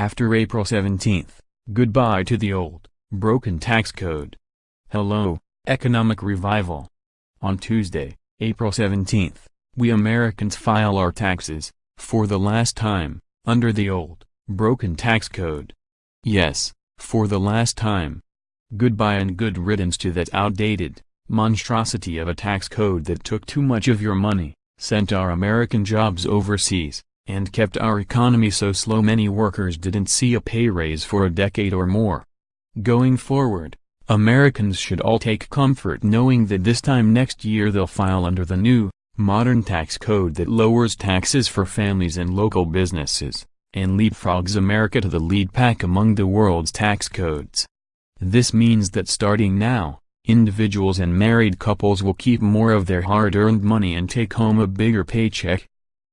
After April 17, goodbye to the old, broken tax code. Hello, economic revival. On Tuesday, April 17, we Americans file our taxes, for the last time, under the old, broken tax code. Yes, for the last time. Goodbye and good riddance to that outdated monstrosity of a tax code that took too much of your money, sent our American jobs overseas, and kept our economy so slow many workers didn't see a pay raise for a decade or more. Going forward, Americans should all take comfort knowing that this time next year they'll file under the new, modern tax code that lowers taxes for families and local businesses, and leapfrogs America to the lead pack among the world's tax codes. This means that starting now, individuals and married couples will keep more of their hard-earned money and take home a bigger paycheck.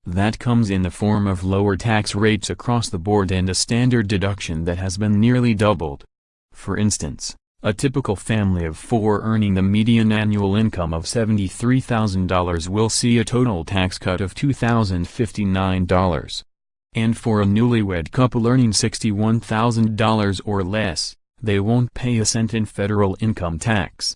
That comes in the form of lower tax rates across the board and a standard deduction that has been nearly doubled. For instance, a typical family of 4 earning the median annual income of $73,000 will see a total tax cut of $2,059. And for a newlywed couple earning $61,000 or less, they won't pay a cent in federal income tax.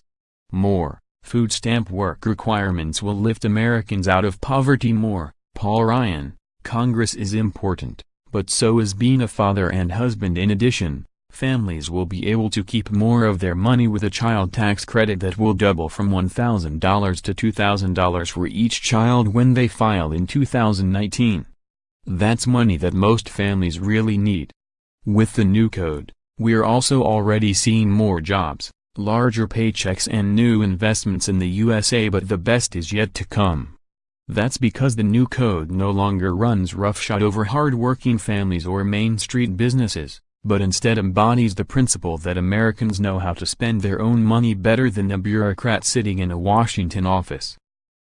More, food stamp work requirements will lift Americans out of poverty more. Paul Ryan, Congress is important, but so is being a father and husband. In addition, families will be able to keep more of their money with a child tax credit that will double from $1,000 to $2,000 for each child when they file in 2019. That's money that most families really need. With the new code, we're also already seeing more jobs, larger paychecks and new investments in the USA, but the best is yet to come. That's because the new code no longer runs roughshod over hard-working families or Main Street businesses, but instead embodies the principle that Americans know how to spend their own money better than a bureaucrat sitting in a Washington office.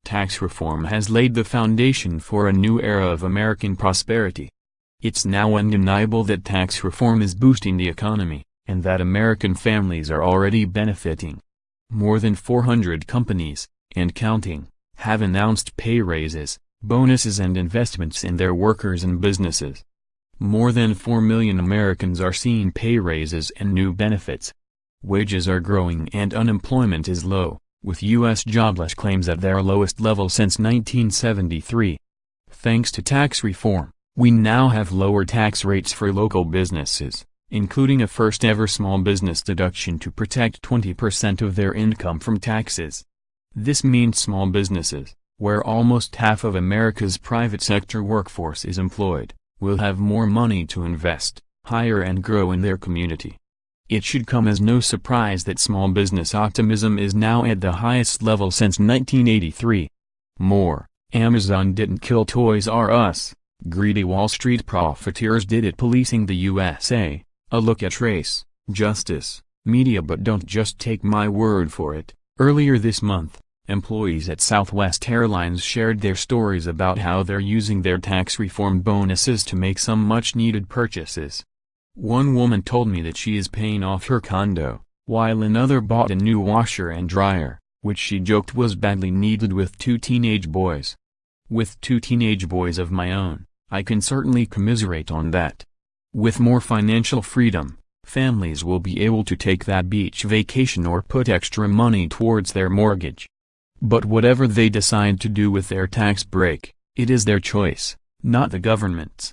Tax reform has laid the foundation for a new era of American prosperity. It's now undeniable that tax reform is boosting the economy, and that American families are already benefiting. More than 400 companies, and counting, have announced pay raises, bonuses and investments in their workers and businesses. More than 4 million Americans are seeing pay raises and new benefits. Wages are growing and unemployment is low, with U.S. jobless claims at their lowest level since 1973. Thanks to tax reform, we now have lower tax rates for local businesses, including a first-ever small business deduction to protect 20% of their income from taxes. This means small businesses, where almost half of America's private sector workforce is employed, will have more money to invest, hire and grow in their community. It should come as no surprise that small business optimism is now at the highest level since 1983. More, Amazon didn't kill Toys R Us, greedy Wall Street profiteers did it. Policing the USA, a look at race, justice, media. But don't just take my word for it. Earlier this month, employees at Southwest Airlines shared their stories about how they're using their tax reform bonuses to make some much-needed purchases. One woman told me that she is paying off her condo, while another bought a new washer and dryer, which she joked was badly needed with 2 teenage boys. With 2 teenage boys of my own, I can certainly commiserate on that. With more financial freedom, families will be able to take that beach vacation or put extra money towards their mortgage. But whatever they decide to do with their tax break, it is their choice, not the government's.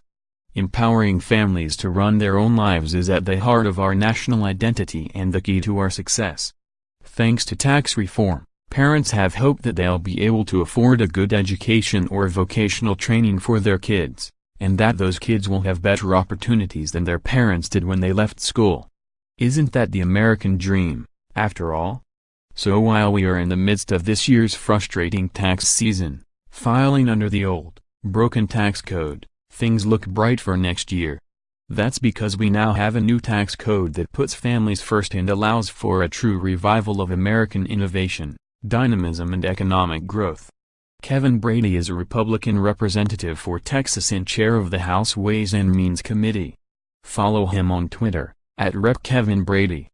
Empowering families to run their own lives is at the heart of our national identity and the key to our success. Thanks to tax reform, parents have hope that they'll be able to afford a good education or vocational training for their kids, and that those kids will have better opportunities than their parents did when they left school. Isn't that the American dream, after all? So while we are in the midst of this year's frustrating tax season, filing under the old, broken tax code, things look bright for next year. That's because we now have a new tax code that puts families first and allows for a true revival of American innovation, dynamism and economic growth. Kevin Brady is a Republican representative for Texas and chair of the House Ways and Means Committee. Follow him on Twitter, @RepKevinBrady.